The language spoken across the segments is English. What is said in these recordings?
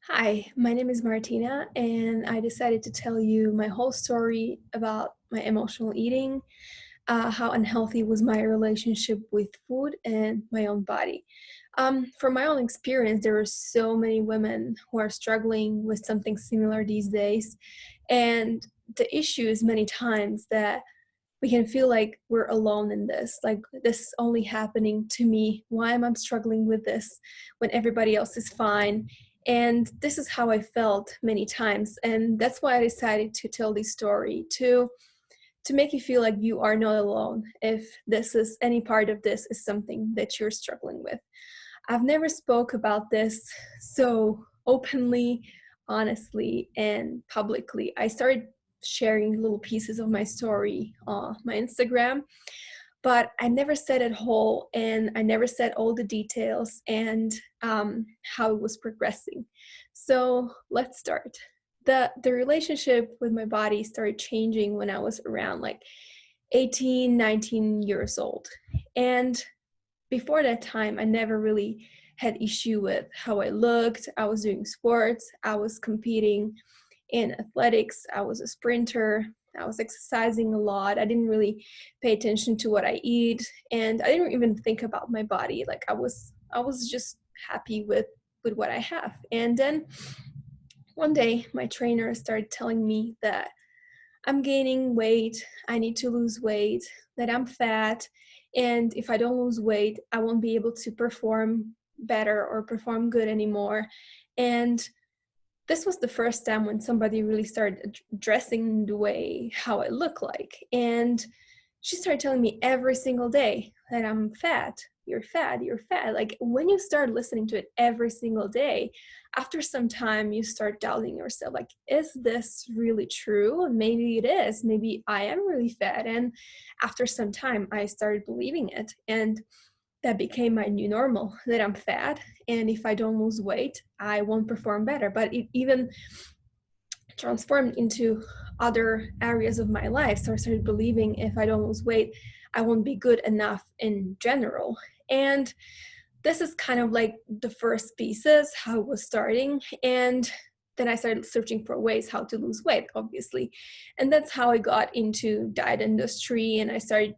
Hi, my name is Martina, and I decided to tell you my whole story about my emotional eating, how unhealthy was my relationship with food and my own body. From my own experience, there are so many women who are struggling with something similar these days. And the issue is many times that we can feel like we're alone in this, like this is only happening to me. Why am I struggling with this when everybody else is fine? And this is how I felt many times. And that's why I decided to tell this story to make you feel like you are not alone if this is any part of this is something that you're struggling with. I've never spoke about this so openly, honestly, and publicly. I started sharing little pieces of my story on my Instagram, but I never said it whole, and I never said all the details and how it was progressing. So let's start. The relationship with my body started changing when I was around like 18, 19 years old. And before that time, I never really had issue with how I looked. I was doing sports, I was competing in athletics, I was a sprinter, I was exercising a lot. I didn't really pay attention to what I eat, and I didn't even think about my body. Like I was just happy with what I have. And then one day my trainer started telling me that I'm gaining weight, I need to lose weight, that I'm fat, and if I don't lose weight, I won't be able to perform better or perform good anymore. And this was the first time when somebody really started addressing the way how I look like. And she started telling me every single day that I'm fat, you're fat, you're fat. Like when you start listening to it every single day, after some time you start doubting yourself, like, is this really true? Maybe it is. Maybe I am really fat. And after some time I started believing it. And that became my new normal, that I'm fat. And if I don't lose weight, I won't perform better. But it even transformed into other areas of my life. So I started believing if I don't lose weight, I won't be good enough in general. And this is kind of like the first pieces, how it was starting. And then I started searching for ways how to lose weight, obviously. And that's how I got into diet industry. And I started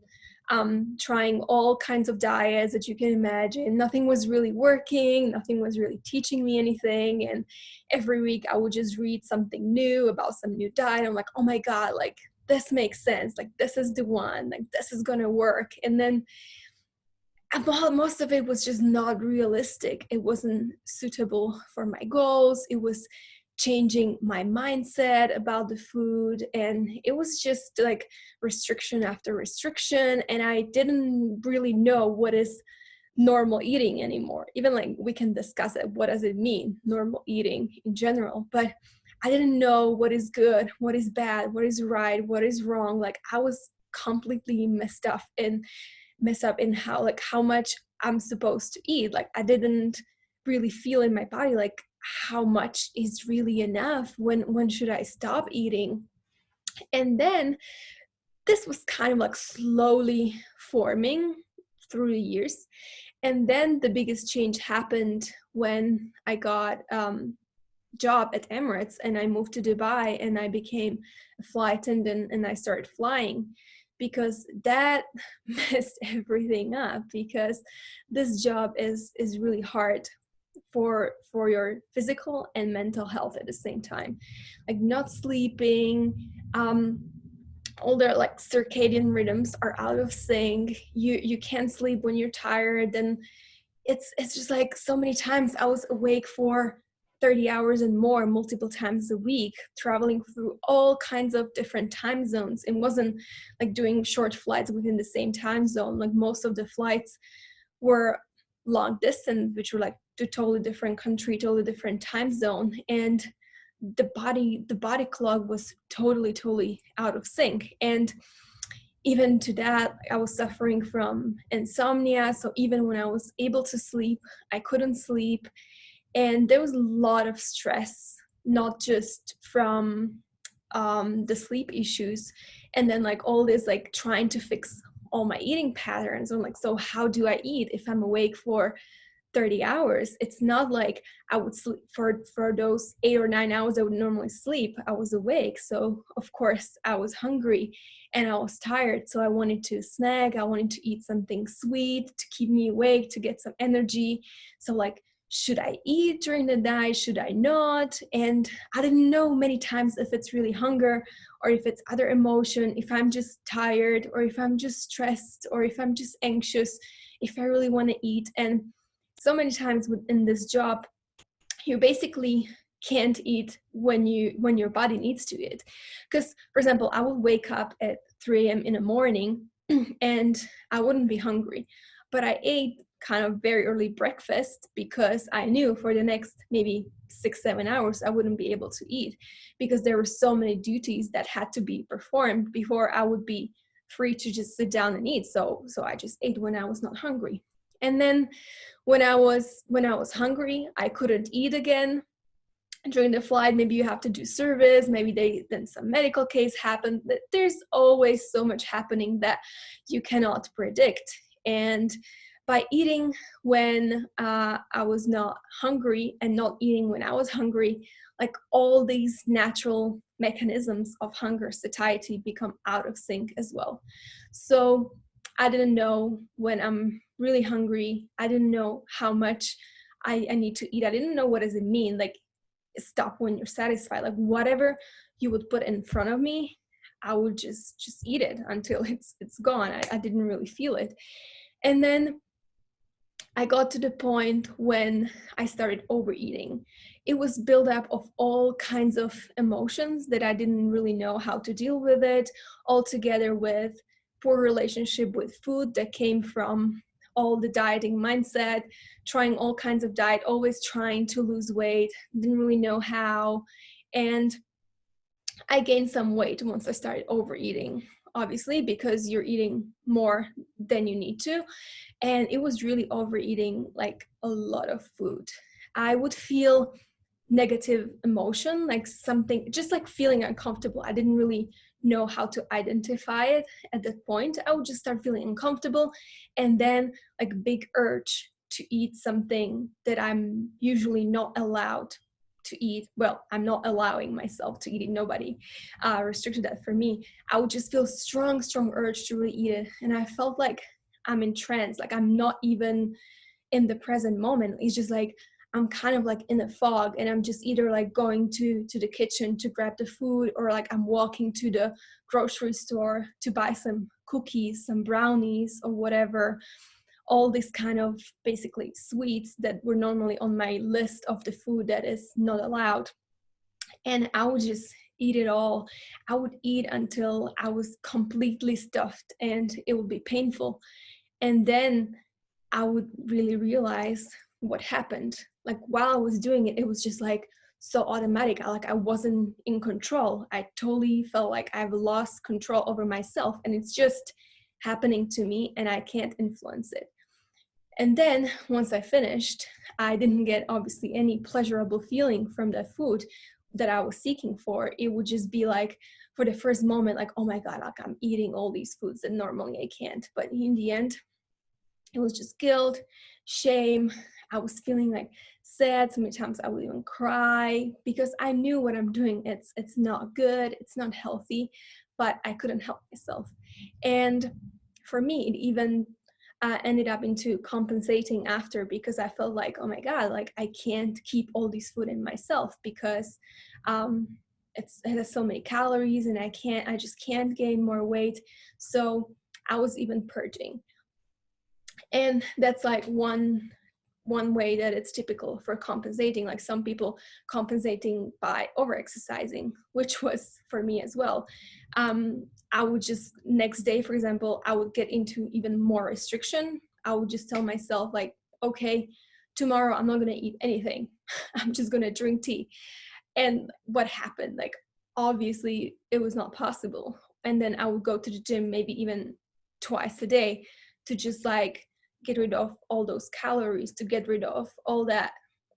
trying all kinds of diets that you can imagine. Nothing was really working. Nothing was really teaching me anything. And every week I would just read something new about some new diet. I'm like, oh my God, like this makes sense. Like this is the one, like this is going to work. And then most of it was just not realistic. It wasn't suitable for my goals. It was changing my mindset about the food. And it was just like restriction after restriction. And I didn't really know what is normal eating anymore. Even like we can discuss it. What does it mean, normal eating in general? But I didn't know what is good, what is bad, what is right, what is wrong. Like I was completely mess up in how much I'm supposed to eat. Like I didn't really feel in my body like how much is really enough. When should I stop eating? And then this was kind of like slowly forming through the years. And then the biggest change happened when I got job at Emirates and I moved to Dubai and I became a flight attendant and I started flying, because that messed everything up, because this job is really hard for your physical and mental health at the same time. Like not sleeping, all their like circadian rhythms are out of sync. You can't sleep when you're tired, and it's just like so many times I was awake for 30 hours and more multiple times a week, traveling through all kinds of different time zones. It wasn't like doing short flights within the same time zone. Like most of the flights were long distance, which were like to totally different country, totally different time zone. And the body clock was totally out of sync. And even to that, I was suffering from insomnia. So even when I was able to sleep, I couldn't sleep. And there was a lot of stress, not just from the sleep issues. And then like all this, like trying to fix all my eating patterns. I'm like, so how do I eat if I'm awake for 30 hours. It's not like I would sleep for those 8 or 9 hours I would normally sleep. I was awake. So of course I was hungry and I was tired. So I wanted to snack. I wanted to eat something sweet to keep me awake, to get some energy. So like, should I eat during the night? Should I not? And I didn't know many times if it's really hunger or if it's other emotion, if I'm just tired or if I'm just stressed or if I'm just anxious, if I really want to eat. And so many times in this job, you basically can't eat when your body needs to eat. Because, for example, I would wake up at 3 a.m. in the morning and I wouldn't be hungry, but I ate kind of very early breakfast because I knew for the next maybe 6-7 hours I wouldn't be able to eat, because there were so many duties that had to be performed before I would be free to just sit down and eat. So I just ate when I was not hungry. And then when I was hungry, I couldn't eat again during the flight. Maybe you have to do service, maybe then some medical case happened. There's always so much happening that you cannot predict. And by eating when I was not hungry and not eating when I was hungry, like all these natural mechanisms of hunger satiety become out of sync as well. So I didn't know when I'm really hungry. I didn't know how much I need to eat. I didn't know what does it mean, like stop when you're satisfied. Like whatever you would put in front of me, I would just eat it until it's gone. I didn't really feel it. And then I got to the point when I started overeating. It was buildup of all kinds of emotions that I didn't really know how to deal with it, all together with poor relationship with food that came from all the dieting mindset, trying all kinds of diet, always trying to lose weight, didn't really know how. And I gained some weight once I started overeating, obviously, because you're eating more than you need to. And it was really overeating, like a lot of food. I would feel negative emotion, like something, just like feeling uncomfortable. I didn't really know how to identify it at that point. I would just start feeling uncomfortable, and then like big urge to eat something that I'm usually not allowed to eat. Well, I'm not allowing myself to eat it. Nobody restricted that for me. I would just feel strong urge to really eat it. And I felt like I'm in trance, like I'm not even in the present moment. It's just like I'm kind of like in a fog, and I'm just either like going to the kitchen to grab the food, or like I'm walking to the grocery store to buy some cookies, some brownies, or whatever. All these kind of basically sweets that were normally on my list of the food that is not allowed. And I would just eat it all. I would eat until I was completely stuffed and it would be painful. And then I would really realize what happened. Like while I was doing it, it was just like so automatic. I wasn't in control. I totally felt like I've lost control over myself, and it's just happening to me and I can't influence it. And then once I finished, I didn't get obviously any pleasurable feeling from that food that I was seeking for. It would just be like, for the first moment, like, oh my God, like I'm eating all these foods that normally I can't. But in the end, it was just guilt, shame. I was feeling like sad. So many times I would even cry because I knew what I'm doing. It's not good. It's not healthy, but I couldn't help myself. And for me, it even ended up into compensating after, because I felt like, oh my God, like I can't keep all this food in myself because um, it has so many calories and I just can't gain more weight. So I was even purging. And that's like one way that it's typical for compensating. Like some people compensating by over exercising, which was for me as well. I would just next day, for example, I would get into even more restriction. I would just tell myself like, okay, tomorrow I'm not going to eat anything. I'm just going to drink tea. And what happened? Like, obviously it was not possible. And then I would go to the gym maybe even twice a day to just like get rid of all those calories, to get rid of all that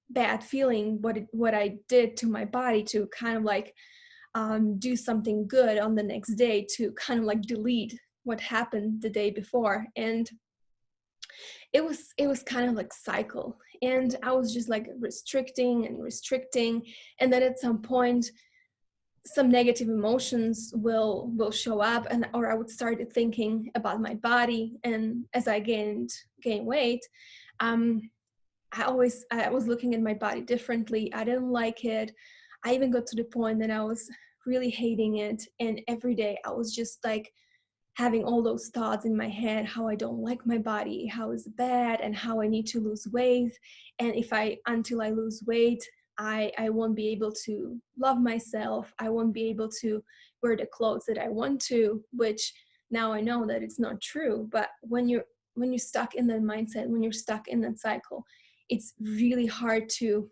bad feeling, what I did to my body, to kind of like do something good on the next day, to kind of like delete what happened the day before. And it was kind of like cycle. And I was just like restricting and restricting. And then at some point, some negative emotions will show up, and or I would start thinking about my body. And as I gain weight, um, I was looking at my body differently. I didn't like it. I even got to the point that I was really hating it. And every day I was just like having all those thoughts in my head, how I don't like my body, how it's bad, and how I need to lose weight. And until I lose weight, I won't be able to love myself. I won't be able to wear the clothes that I want to, which now I know that it's not true. But when you're stuck in that mindset, when you're stuck in that cycle, it's really hard to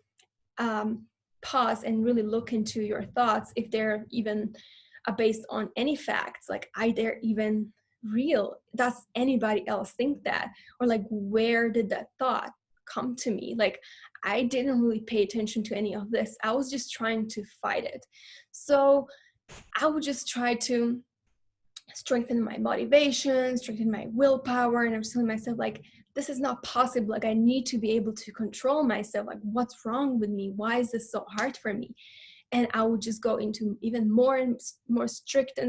um, pause and really look into your thoughts if they're even based on any facts. Like, are they even real? Does anybody else think that? Or like, where did that thought come to me? Like, I didn't really pay attention to any of this. I was just trying to fight it. So I would just try to strengthen my motivation, strengthen my willpower. And I'm telling myself, like, this is not possible. Like, I need to be able to control myself. Like, what's wrong with me? Why is this so hard for me? And I would just go into even more and more strict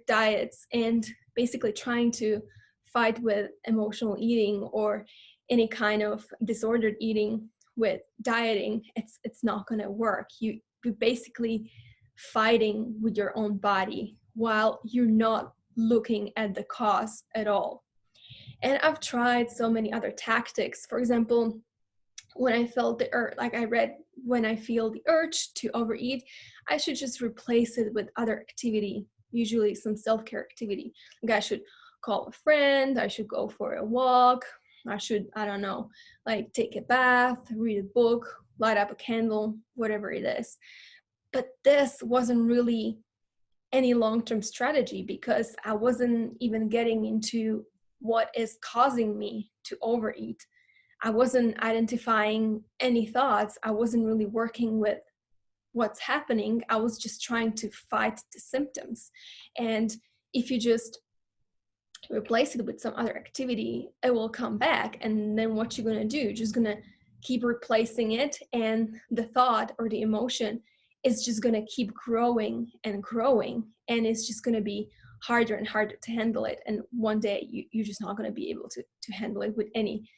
diets, and basically trying to fight with emotional eating or any kind of disordered eating with dieting. It's not going to work. You're basically fighting with your own body while you're not looking at the cause at all. And I've tried so many other tactics. For example, when I felt the urge, like I read, when I feel the urge to overeat, I should just replace it with other activity, usually some self-care activity. Like, I should call a friend, I should go for a walk, I should, I don't know, like take a bath, read a book, light up a candle, whatever it is. But this wasn't really any long-term strategy, because I wasn't even getting into what is causing me to overeat. I wasn't identifying any thoughts. I wasn't really working with what's happening. I was just trying to fight the symptoms. And if you just replace it with some other activity, it will come back. And then what you're going to do, you're just going to keep replacing it. And the thought or the emotion is just going to keep growing and growing. And it's just going to be harder and harder to handle it. And one day you're just not going to be able to handle it with any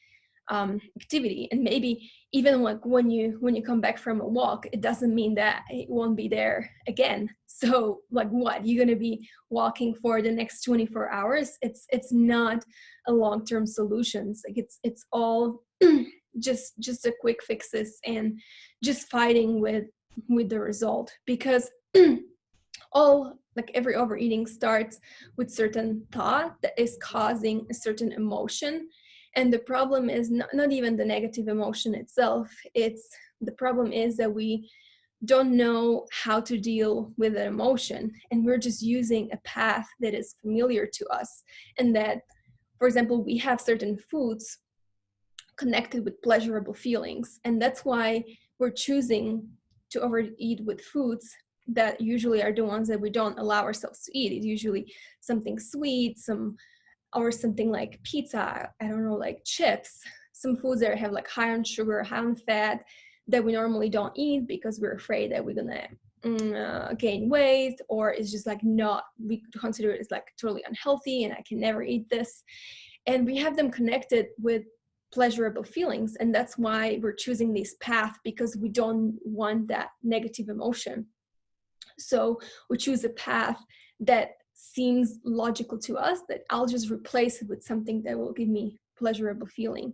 activity. And maybe even like when you come back from a walk, it doesn't mean that it won't be there again. So like, what, you're going to be walking for the next 24 hours? It's not a long-term solution. Like, it's all just a quick fixes and just fighting with the result. Because all, like, every overeating starts with certain thought that is causing a certain emotion. And the problem is not even the negative emotion itself. The problem is that we don't know how to deal with an emotion, and we're just using a path that is familiar to us. And that, for example, we have certain foods connected with pleasurable feelings, and that's why we're choosing to overeat with foods that usually are the ones that we don't allow ourselves to eat. It's usually something sweet, or something like pizza, I don't know, like chips, some foods that have like high on sugar, high on fat, that we normally don't eat because we're afraid that we're gonna gain weight, or it's just like not, we consider it as like totally unhealthy and I can never eat this. And we have them connected with pleasurable feelings, and that's why we're choosing this path, because we don't want that negative emotion. So we choose a path that seems logical to us, that I'll just replace it with something that will give me pleasurable feeling.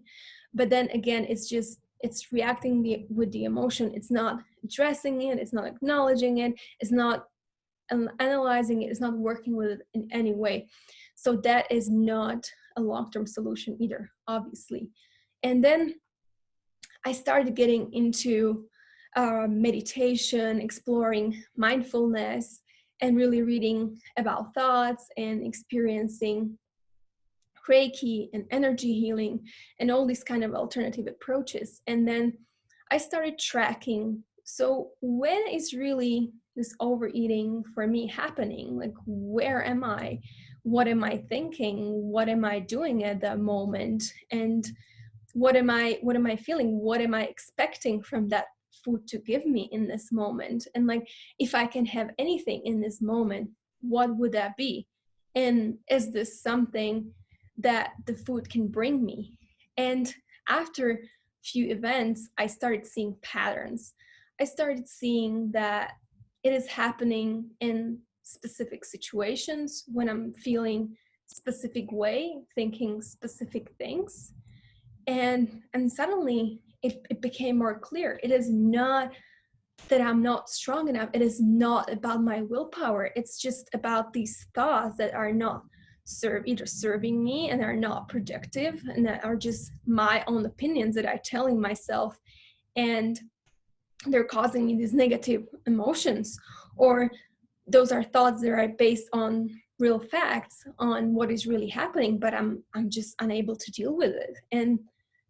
But then again, it's reacting with the emotion. It's not addressing it, it's not acknowledging it, it's not analyzing it, it's not working with it in any way. So that is not a long-term solution either, obviously. And then I started getting into meditation, exploring mindfulness, and really reading about thoughts and experiencing Reiki and energy healing and all these kind of alternative approaches. And then I started tracking. So when is really this overeating for me happening? Like, where am I? What am I thinking? What am I doing at that moment? And what am I feeling? What am I expecting from that food to give me in this moment? And like, if I can have anything in this moment, what would that be? And is this something that the food can bring me? And after few events, I started seeing patterns. I started seeing that it is happening in specific situations when I'm feeling specific way, thinking specific things. And suddenly it became more clear. It is not that I'm not strong enough. It is not about my willpower. It's just about these thoughts that are not either serving me and are not productive and that are just my own opinions that I'm telling myself, and they're causing me these negative emotions, or those are thoughts that are based on real facts on what is really happening, but I'm just unable to deal with it. And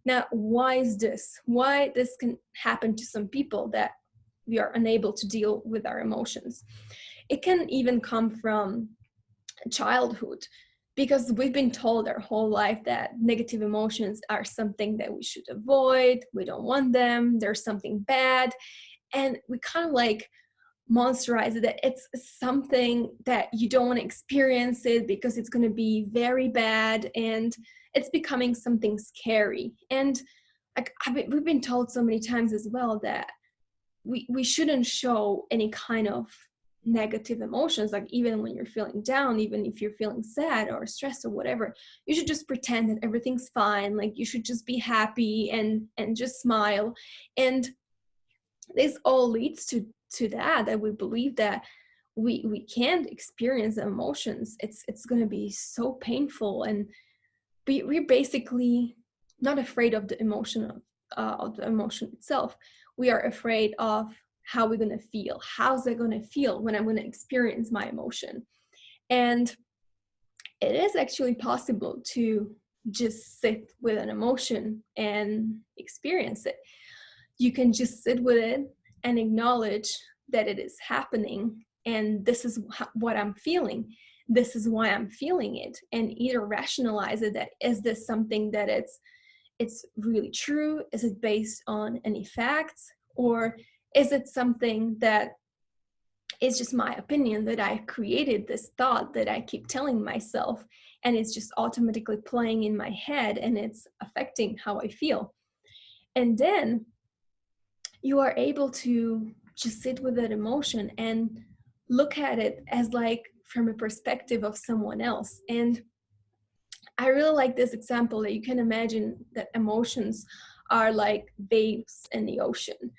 now, why is this? Why this can happen to some people, that we are unable to deal with our emotions? It can even come from childhood, because we've been told our whole life that negative emotions are something that we should avoid. We don't want them. There's something bad. And we kind of like monsterize it, that it's something that you don't want to experience it because it's going to be very bad, and it's becoming something scary. And like we've been told so many times as well that we shouldn't show any kind of negative emotions, like even when you're feeling down, even if you're feeling sad or stressed or whatever, you should just pretend that everything's fine. Like you should just be happy and just smile. And this all leads to that we believe that we can't experience emotions. It's going to be so painful, and we're basically not afraid of of the emotion itself. We are afraid of how we're going to feel. How's it going to feel when I'm going to experience my emotion? And it is actually possible to just sit with an emotion and experience it. You can just sit with it and acknowledge that it is happening, and this is what I'm feeling. This is why I'm feeling it, and either rationalize it, that is this something that it's really true? Is it based on any facts? Or is it something that is just my opinion, that I created this thought that I keep telling myself, and it's just automatically playing in my head and it's affecting how I feel? And then you are able to just sit with that emotion and look at it as like from a perspective of someone else. And I really like this example, that you can imagine that emotions are like waves in the ocean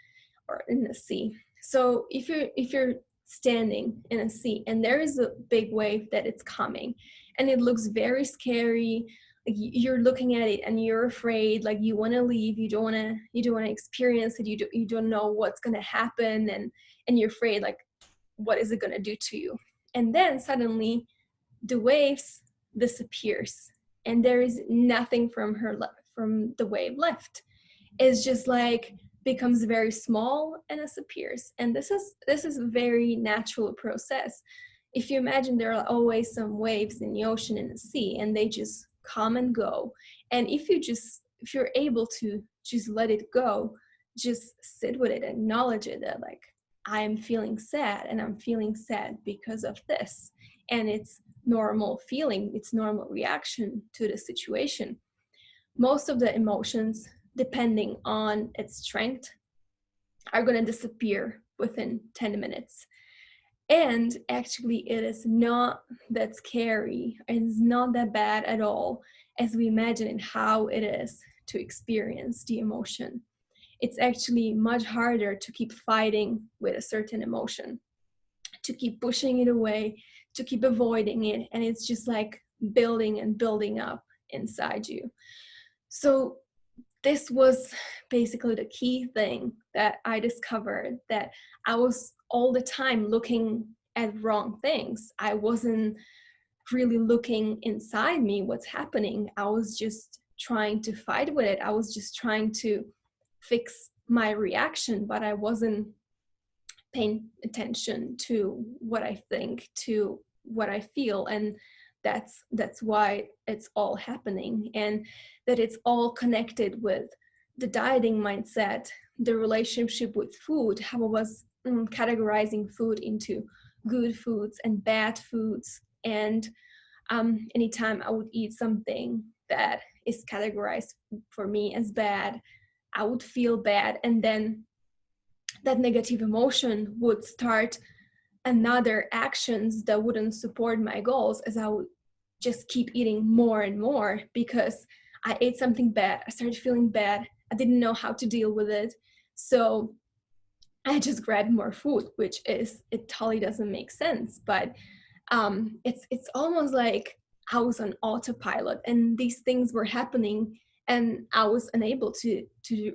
or in the sea. So if you're standing in a sea and there is a big wave that it's coming and it looks very scary, like you're looking at it and you're afraid, like you want to leave, you don't want to experience it, you don't know what's going to happen, and you're afraid, like what is it going to do to you? And then suddenly the waves disappears and there is nothing from the wave left. It's just like becomes very small and disappears. And this is a very natural process. If you imagine, there are always some waves in the ocean and the sea, and they just come and go. And if you're able to just let it go, just sit with it, acknowledge it, that like I'm feeling sad and I'm feeling sad because of this. And it's normal feeling, it's normal reaction to the situation. Most of the emotions, depending on its strength, are going to disappear within 10 minutes. And actually, it is not that scary. It's not that bad at all as we imagine how it is to experience the emotion. It's actually much harder to keep fighting with a certain emotion, to keep pushing it away, to keep avoiding it. And it's just like building and building up inside you. So this was basically the key thing that I discovered, that I was all the time looking at wrong things. I wasn't really looking inside me what's happening. I was just trying to fight with it. I was just trying to fix my reaction, but I wasn't paying attention to what I think, to what I feel. And that's why it's all happening, and that it's all connected with the dieting mindset, the relationship with food, how I was categorizing food into good foods and bad foods. And anytime I would eat something that is categorized for me as bad, I would feel bad. And then that negative emotion would start another actions that wouldn't support my goals, as I would just keep eating more and more because I ate something bad. I started feeling bad. I didn't know how to deal with it. So I just grabbed more food, which is, it totally doesn't make sense. But it's almost like I was on autopilot and these things were happening and I was unable to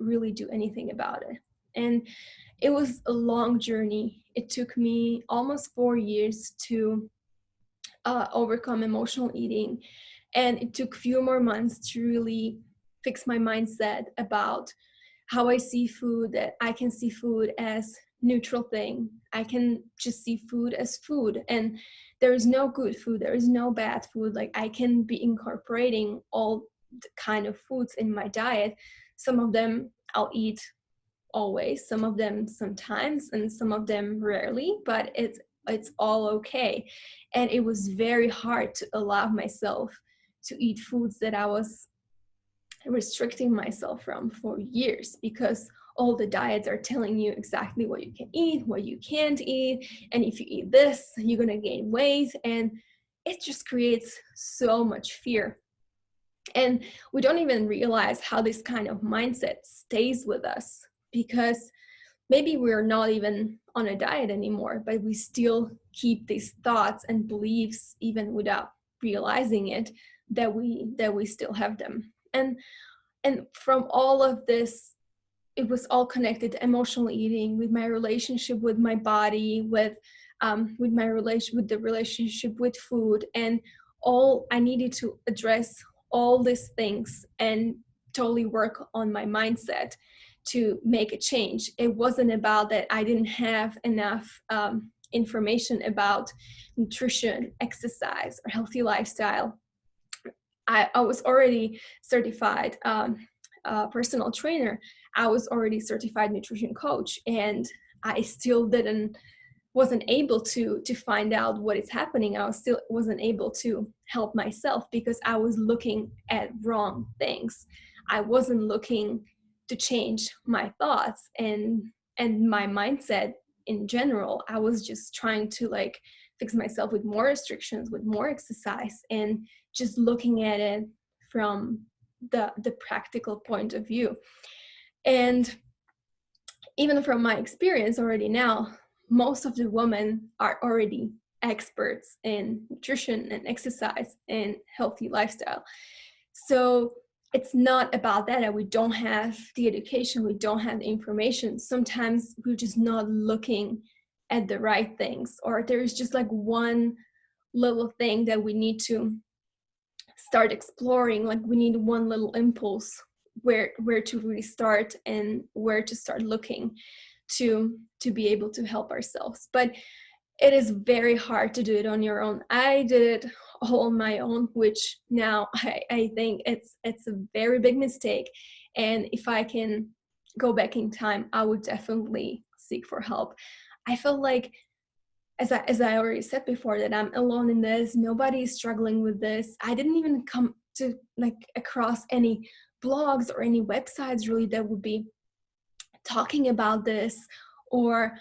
really do anything about it. And it was a long journey. It took me almost 4 years to overcome emotional eating, and it took few more months to really fix my mindset about how I see food, that I can see food as neutral thing. I can just see food as food, and there is no good food, there is no bad food. Like, I can be incorporating all the kind of foods in my diet. Some of them I'll eat always, some of them sometimes, and some of them rarely, but it's all okay. And it was very hard to allow myself to eat foods that I was restricting myself from for years, because all the diets are telling you exactly what you can eat, what you can't eat, and if you eat this you're going to gain weight, and it just creates so much fear. And we don't even realize how this kind of mindset stays with us, because maybe we're not even on a diet anymore, but we still keep these thoughts and beliefs even without realizing it, that we still have them. And from all of this, it was all connected to emotional eating, with my relationship with my body, with my relation, with the relationship with food, and all I needed to address all these things and totally work on my mindset to make a change. It wasn't about that I didn't have enough information about nutrition, exercise, or healthy lifestyle. I was already certified personal trainer. I was already certified nutrition coach, and I still wasn't able to find out what is happening. I still wasn't able to help myself because I was looking at wrong things. I wasn't looking to change my thoughts and my mindset in general. I was just trying to like fix myself with more restrictions, with more exercise, and just looking at it from the practical point of view. And even from my experience already now, most of the women are already experts in nutrition and exercise and healthy lifestyle. So it's not about that we don't have the education, we don't have the information. Sometimes we're just not looking at the right things, or there's just like one little thing that we need to start exploring. Like, we need one little impulse where to really start and where to start looking to be able to help ourselves. But it is very hard to do it on your own. I did it all on my own, which now I think it's a very big mistake. And if I can go back in time, I would definitely seek for help. I felt like, as I already said before, that I'm alone in this. Nobody is struggling with this. I didn't even come to like across any blogs or any websites really that would be talking about this, or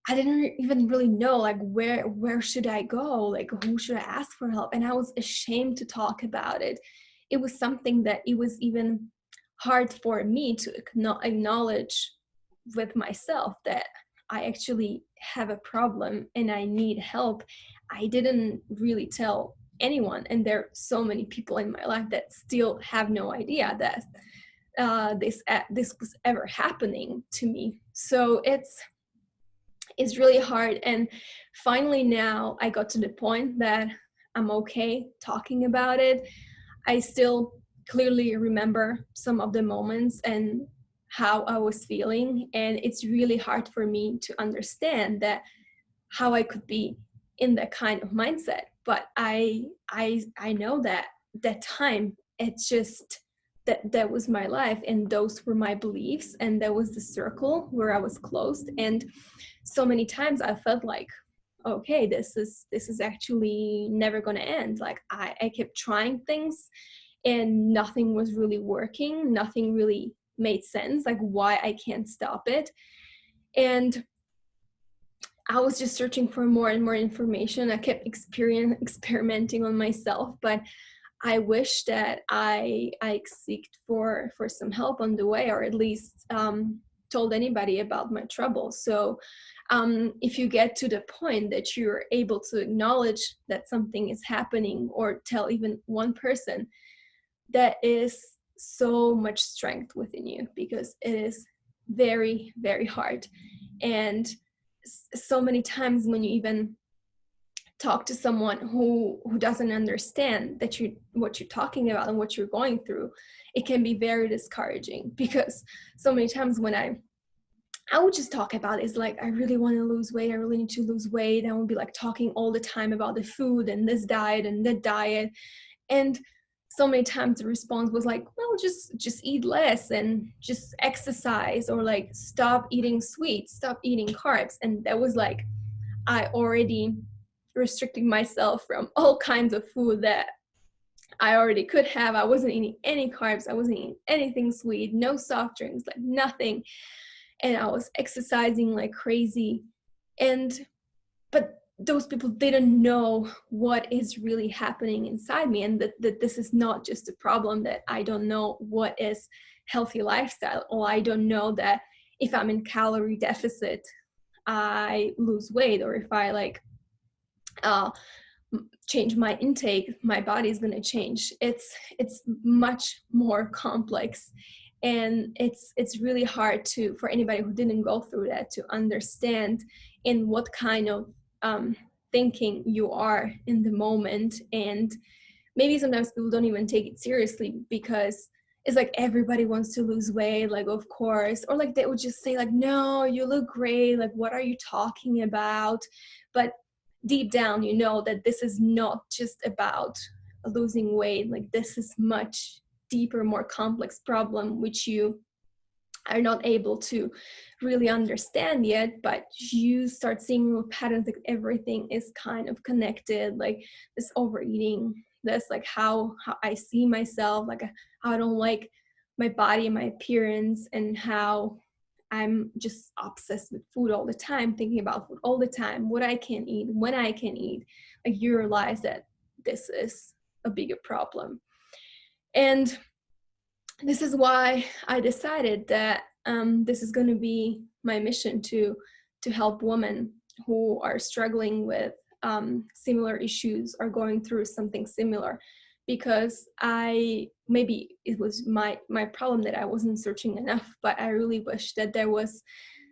I didn't even really know like where should I go, like who should I ask for help. And I was ashamed to talk about it. It was something that it was even hard for me to acknowledge with myself, that I actually have a problem and I need help. I didn't really tell anyone, and there are so many people in my life that still have no idea that this was ever happening to me. So it's really hard. And finally now I got to the point that I'm okay talking about it. I still clearly remember some of the moments and how I was feeling, and it's really hard for me to understand that how I could be in that kind of mindset. But I know that that time, it's just that was my life, and those were my beliefs, and that was the circle where I was closed. And so many times I felt like, okay, this is actually never going to end. Like I kept trying things, and nothing was really working, nothing really made sense, like why I can't stop it. And I was just searching for more and more information. I kept experimenting on myself, but I wish that I seeked for some help on the way, or at least told anybody about my trouble. So if you get to the point that you're able to acknowledge that something is happening, or tell even one person, that is so much strength within you, because it is very, very hard. And so many times when you even talk to someone who doesn't understand that you what you're talking about and what you're going through, it can be very discouraging. Because so many times when I would just talk about it, it's like, I really want to lose weight, I really need to lose weight, I would be like talking all the time about the food and this diet and that diet. And so many times the response was like, well, just eat less and just exercise, or like stop eating sweets, stop eating carbs. And that was like, I already restricting myself from all kinds of food that I already could have. I wasn't eating any carbs, I wasn't eating anything sweet, no soft drinks, like nothing. And I was exercising like crazy. And but those people didn't know what is really happening inside me, and that this is not just a problem that I don't know what is healthy lifestyle, or I don't know that if I'm in calorie deficit I lose weight, or if I like uh, change my intake, my body is going to change. It's much more complex, and it's really hard to for anybody who didn't go through that to understand in what kind of thinking you are in the moment. And maybe sometimes people don't even take it seriously, because it's like everybody wants to lose weight, like of course, or like they would just say like, no, you look great, like what are you talking about? But deep down you know that this is not just about losing weight, like this is much deeper, more complex problem which you are not able to really understand yet. But you start seeing little patterns, like everything is kind of connected, like this overeating, this like how I see myself, like how I don't like my body and my appearance, and how I'm just obsessed with food all the time, thinking about food all the time, what I can eat, when I can eat. Like you realize that this is a bigger problem. And this is why I decided that this is going to be my mission to help women who are struggling with similar issues, or going through something similar. Because maybe it was my problem that I wasn't searching enough, but I really wish that there was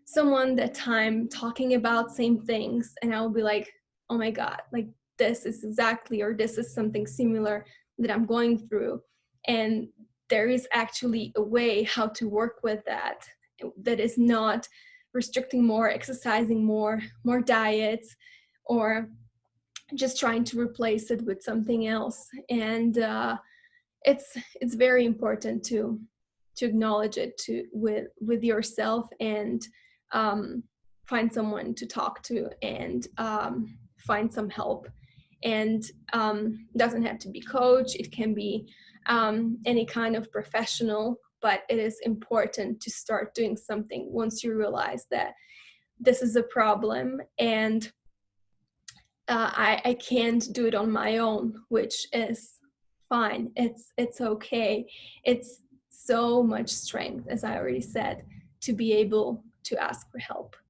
someone that time talking about same things, and I would be like, oh my God, like this is exactly, or this is something similar that I'm going through. And there is actually a way how to work with that, that is not restricting more, exercising more diets, or just trying to replace it with something else. And it's very important to acknowledge it with yourself, and find someone to talk to, and find some help. And doesn't have to be coach, it can be any kind of professional. But it is important to start doing something once you realize that this is a problem, and I can't do it on my own, which is fine. It's okay. It's so much strength, as I already said, to be able to ask for help.